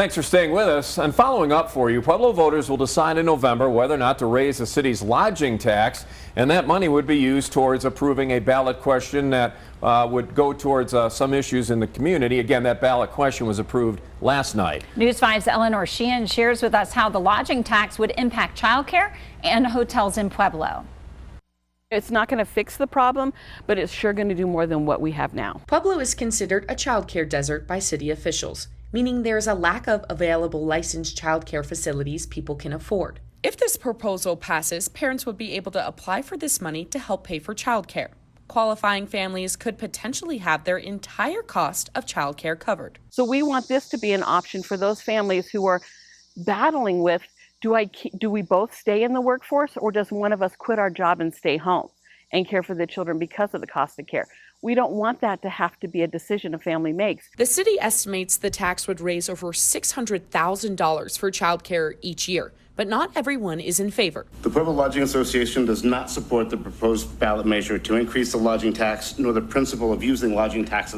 Thanks for staying with us. And following up for you, Pueblo voters will decide in November whether or not to raise the city's lodging tax, and that money would be used towards approving a ballot question that would go towards some issues in the community. Again, that ballot question was approved last night. News 5's Eleanor Sheehan shares with us how the lodging tax would impact childcare and hotels in Pueblo. It's not going to fix the problem, but it's sure going to do more than what we have now. Pueblo is considered a childcare desert by city officials, meaning there's a lack of available licensed childcare facilities people can afford. If this proposal passes, parents would be able to apply for this money to help pay for childcare. Qualifying families could potentially have their entire cost of childcare covered. So we want this to be an option for those families who are battling with, do we both stay in the workforce, or does one of us quit our job and stay home and care for the children because of the cost of care? We don't want that to have to be a decision a family makes. The city estimates the tax would raise over $600,000 for childcare each year, but not everyone is in favor. The Pueblo Lodging Association does not support the proposed ballot measure to increase the lodging tax, nor the principle of using lodging tax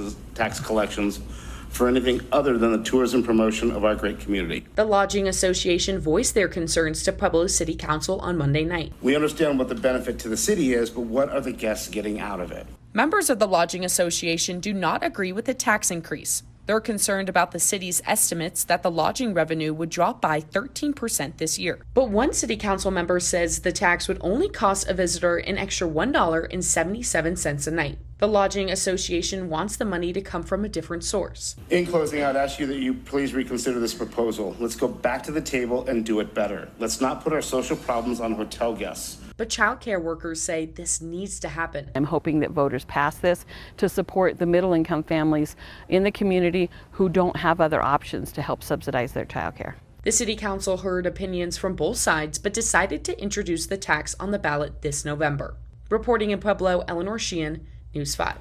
collections for anything other than the tourism promotion of our great community. The Lodging Association voiced their concerns to Pueblo City Council on Monday night. We understand what the benefit to the city is, but what are the guests getting out of it? Members of the Lodging Association do not agree with the tax increase. They're concerned about the city's estimates that the lodging revenue would drop by 13% this year. But one city council member says the tax would only cost a visitor an extra $1.77 a night. The Lodging Association wants the money to come from a different source. In closing, I'd ask you that you please reconsider this proposal. Let's go back to the table and do it better. Let's not put our social problems on hotel guests. But childcare workers say this needs to happen. I'm hoping that voters pass this to support the middle-income families in the community who don't have other options to help subsidize their childcare. The City Council heard opinions from both sides, but decided to introduce the tax on the ballot this November. Reporting in Pueblo, Eleanor Sheehan, News 5.